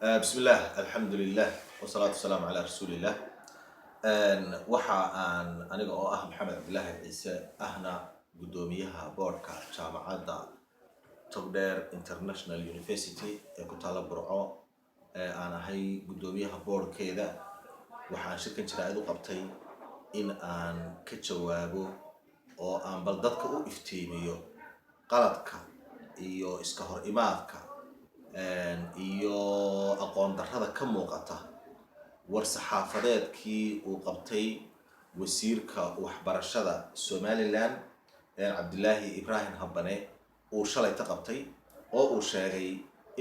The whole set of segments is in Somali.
بسم الله الحمد لله والصلاة والسلام على رسول الله. waxa aan aniga oo Maxamed Abdullaahi Ciise ahna gudoomiyaha boardka jaamacadda Togdheer International University ee ku taala Burco aan ahay gudoomiyaha boardkeeda. waxaan shirkan jiraa'id u qabtay in aan ka jawaabo oo aan bal dadka u iftiimiyo qaladka iyo iska hor imaadka iyo aqoon darrada ka muuqata war-saxaafadeedkii uu qabtay wasiirka waxbarashada Somaliland Cabdilaahi Ibraahim Habane uu shalay ta qabtay oo uu sheegay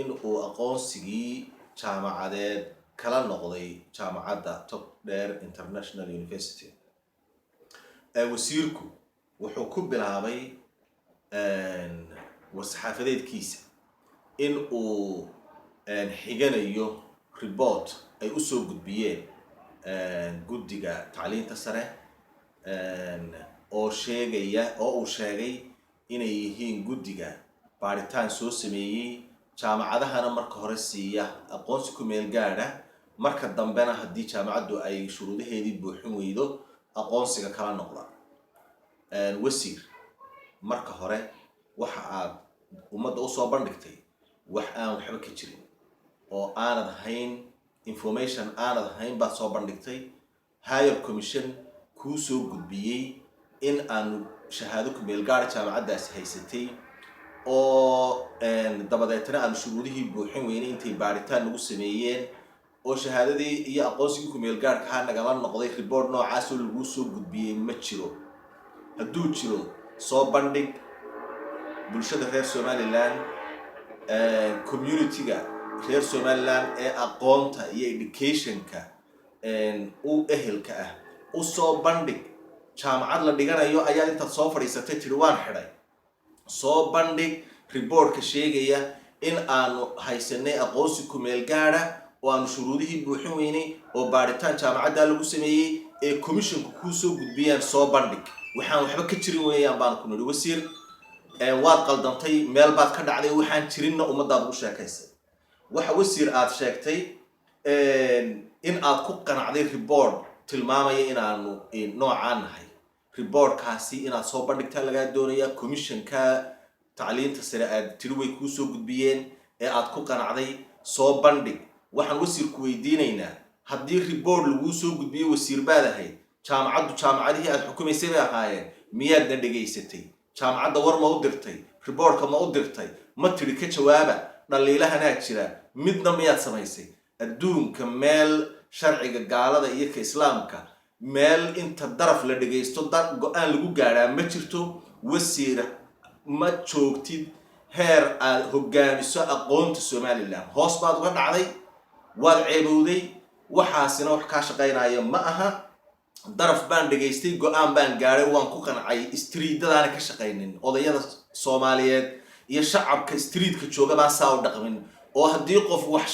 in uu aqoonsigii jaamacadeed kala noqday jaamacadda Togdheer International University. wasiirku wuxuu ku bilaabay war-saxaafadeedkiisa in uu xiganayo report ay u soo gudbiyeen guddiga tacliinta sare oo uu sheegay inay yihiin guddiga baaritaan soo sameeyey jaamacadahana marka hore siiya aqoonsi ku meel gaadha marka dambena haddii jaamacaddu ay shuruudaheedii buuxin weydo aqoonsiga kala noqda. wasiir marka hore waxa aad ummadda u soo bandhigtay wax aan waxba ka jirin oo aanad ahayn information aanad ahayn baad soo bandhigtay. higher commission kuu soo gudbiyey in aan shahaado ku meel gaadha jaamacaddaasi haysatay oo dabadeetna aan shuruudihii buuxin weynay intay baaritaan lagu sameeyeen oo shahaadadii iyo aqoonsigii ku meel gaadhkaa nagala noqday report noocaasoo laguu soo gudbiyey ma jiro. hadduu jiro soo bandhig bulshada reer Somaliland community-ga reer Somaliland ee aqoonta iyo education-ka u ehelka ah u soo bandhig. jaamacad la dhiganayo ayaa intaad soo fadhiisatay tiri waan xidhay. soo bandhig reportka sheegaya in aanu haysanay aqoonsi ku meel gaadha oo aanu shuruudihii buuxin weynay oo baaritaan jaamacadda lagu sameeyey ee commissionku kuu soo gudbiyaan soo bandhig. waxaan waxba ka jirin weeyaan baan ku nidhi wasiir waad qaldantay meel baad ka dhacday waxaan jirinna ummadaad ugu sheekaysay. waxa wasiir aad sheegtay in aad ku qanacday report tilmaamaya inaanu noocaan nahay. reportkaasi inaad soo bandhigtaa lagaa doonaya. commissionka tacliinta sare aad tiri way kuu soo gudbiyeen ee aad ku qanacday soo bandhig. waxaan wasiirku weydiinaynaa haddii report laguu soo gudbiyo wasiir baad ahayd jaamacadihii aad xukumaysay bay ahaayeen miyaadna dhegaysatay? jaamacadda war ma u dirtay? reportka ma u dirtay? ma tiri ka jawaaba dhaliilahanaa jira midna miyaad samaysay? adduunka meel sharciga gaalada iyo ka islaamka meel inta daraf la dhegaysto go-aan lagu gaadhaa ma jirto. wasiir ma joogtid heer aad hogaamiso aqoonta Somaliland. hoos baad uga dhacday, waad ceebowday. waxaasina wax kaa shaqaynaya ma aha. daraf baan dhegaystay, go-aan baan gaadhay, waan ku qancay. streetadaana ka shaqaynin. odayada Soomaaliyeed iyo shacabka streetka jooga baan saa u dhaqmin oo haddii qof wax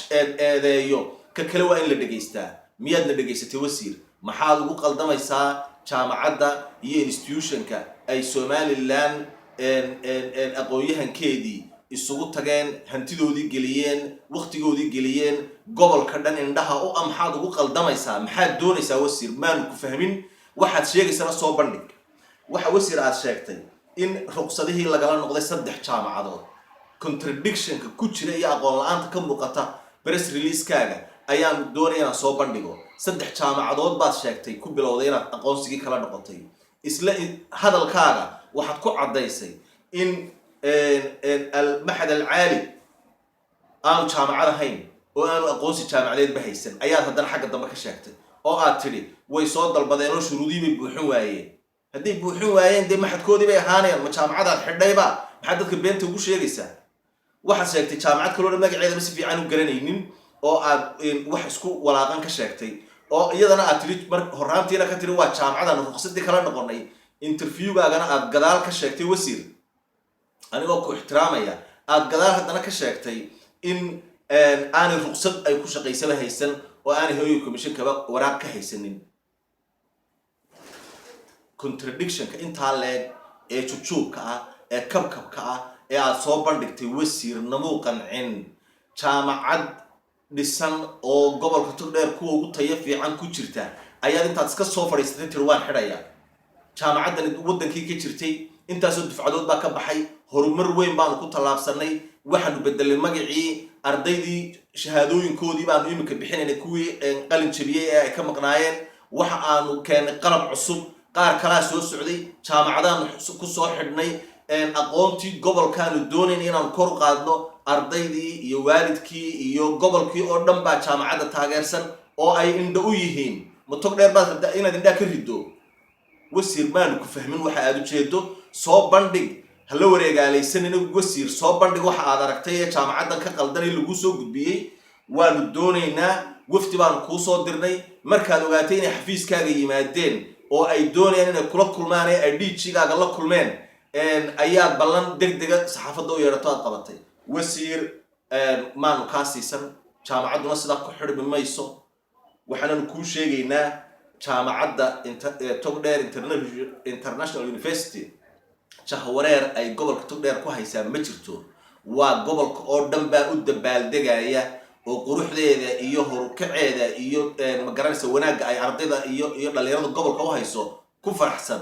eedeeyo ka kale waa in la dhegaystaa. miyaadna dhegaysatay wasiir? maxaad ugu qaldamaysaa jaamacadda iyo institutionka ay Somaliland aqoon-yahankeedii isugu tageen, hantidoodii geliyeen, waqtigoodii geliyeen, gobolka dhan indhaha u maxaad ugu qaldamaysaa? maxaad doonaysaa wasiir? maanu ku fahmin. waxaad sheegaysana soo bandhig. waxa wasiir aad sheegtay in ruqsadihii lagala noqday 3 jaamacadood. contradictionka ku jira iyo aqoon la-aanta ka muuqata press release-kaaga ayaan doonaya inaan soo bandhigo. 3 jaamacadood baad sheegtay ku bilowday inaad aqoonsigii kala noqotay. isla hadalkaaga waxaad ku caddaysay in al-maxad al-caali aanu jaamacad ahayn oo aanu aqoonsi jaamacadeedba haysan ayaad haddana xagga dambe ka sheegtay oo aad tidhi way soo dalbadeen oo shuruudihii bay buuxin waayeen. hadday buuxin waayeen dee maxadkoodii bay ahaanayaan. ma jaamacadaad xidhayba? maxaad dadka beenta ugu sheegaysaa? waxaad sheegtay jaamacad kaloo dhan magaceedaba si fiican u garanaynin oo aad wax isku walaaqan ka sheegtay oo iyadana aad tidhi mar horraantiina ka tidhi waa jaamacadaan ruqsadii kala noqonay. interviewgaagana aad gadaal ka sheegtay wasiir anigoo ku ixtiraamaya aad gadaal haddana ka sheegtay in aanay ruqsad ay ku shaqaysaba haysan oo aanay hooyo commissionkaba waraaq ka haysanin. contradictionka intaa leeg ee jujuubka ah ee kabkabka ah ee aad soo bandhigtay wasiir namuu qancin. jaamacad dhisan oo gobolka togdheer kuwa ugu tayo fiican ku jirta ayaad intaad iska soo fadhiisatay tiri waan xidhayaa jaamacaddan waddankii ka jirtay intaasoo dufcadood baa ka baxay horumar weyn baanu ku tallaabsanay waxaanu bedelay magacii ardaydii shahaadooyinkoodii baanu iminka bixinaynay kuwii qalin jabiyey ee ay ka maqnaayeen waxa aanu keenay qalab cusub qaar kalaa soo socday jaamacadaanu ku soo xidhnay aqoontii gobolkaanu doonayn inaanu kor qaadno ardaydii iyo waalidkii iyo gobolkii oo dhan baa jaamacadda taageersan oo ay indho u yihiin ma togdheer baad rabtaa inaad indhaa ka riddo wasiir maanu ku fahmin waxa aad ujeedo soo bandhig hala wareegaalaysanina wasiir soo bandhig waxa aad aragtay ee jaamacaddan ka qaldanay lagu soo gudbiyey waanu doonaynaa wafdi baanu kuu soo dirnay markaad ogaatay inay xafiiskaaga yimaadeen oo ay doonayaan inay kula kulmaan ee ay dhiijigaaga la kulmeen ayaad ballan degdega saxaafadda u yeedhato aad qabatay wasiir maanu kaa siisan jaamacadduna sidaa ku xidhmi mayso waxaananu kuu sheegaynaa jaamacadda togdheer international university jahwareer ay gobolka togdheer ku haysaa ma jirto waa gobolka oo dhan baa u dabaaldegaya oo quruxdeeda iyo horukaceeda iyo magaranaysa wanaagga ay ardayda iyo dhalinyarada gobolka u hayso ku faraxsan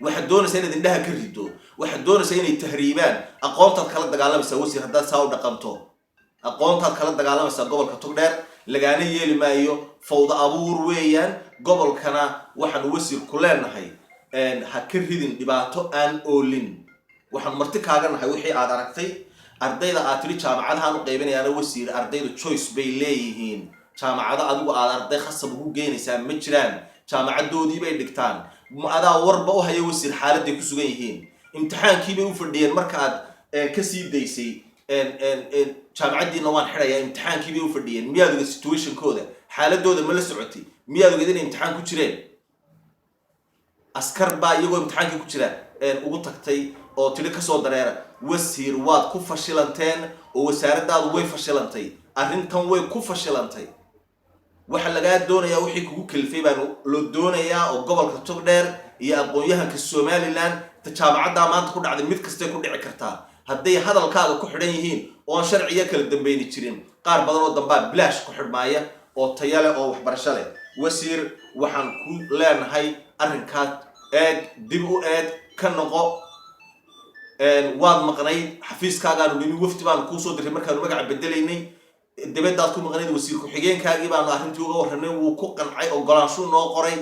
waxaad doonaysaa inaad indhaha ka rido waxaad doonaysaa inay tahriibaan aqoontaad kala dagaalamaysaa wasiir haddaad saa u dhaqanto aqoontaad kala dagaalamaysaa gobolka togdheer lagaana yeeli maayo fawda abuur weeyaan gobolkana waxaanu wasiir ku leenahay ha ka ridin dhibaato aan oolin waxaan marti kaaga nahay wixii aad aragtay ardayda aad tiri jaamacadahaan u qaybinayaana wasiir ardaydu choice bay leeyihiin jaamacado adigu aad arday khasab ugu geynaysaa ma jiraan jaamacadoodii bay dhigtaan adaa warba u haya wasiir xaaladday ku sugan yihiin imtixaankii bay u fadhiyeen marka aad ka sii daysay jaamacaddiina waan xidhayaa imtixaankii bay u fadhiyeen miyaad oga situationkooda xaaladooda ma la socotay miyaad oged inay imtixaan ku jireen askar baa iyagoo imtixaankii ku jira ugu tagtay oo tiri kasoo dareera wasiir waad ku fashilanteen oo wasaaradaadu way fashilantay arrintan way ku fashilantay waxa lagaa doonayaa wixii kugu kalifay baan loo doonayaa oo gobolka togdheer iyo aqoon-yahanka somaliland jaamacaddaa maanta ku dhacday mid kastay ku dhici kartaa hadday hadalkaaga ku xidhan yihiin oon sharciya kala dambayni jirin qaar badan oo dambaa bilaash ku xidhmaaya oo taya leh oo waxbarasho leh wasiir waxaan ku leenahay arrinkaas eeg dib u eeg ka noqo waad maqnayd xafiiskaagaanu nimi wafdi baanu kuu soo diray markaanu magaca bedelaynay dabadaad ku maqnayd wasiir ku-xigeenkaagii baanu arrintii uga warranay wuu ku qancay ogolaanshuu noo qoray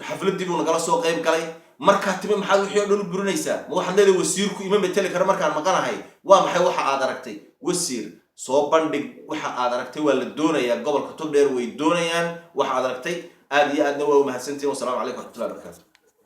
xafladdii buu nagala soo qayb galay markaa timi maxaad wixii oo dhan u burinaysaa ma waxaad leedahay wasiirku ima meteli kara markaan maqanahay waa maxay waxa aad aragtay wasiir soo bandhig waxa aad aragtay waa la doonayaa gobolka togdheer way doonayaan waxa aad aragtay aad iyo aadna waa u mahadsantihiin wasalaamu calaykum waraxmatullahi wabarakatu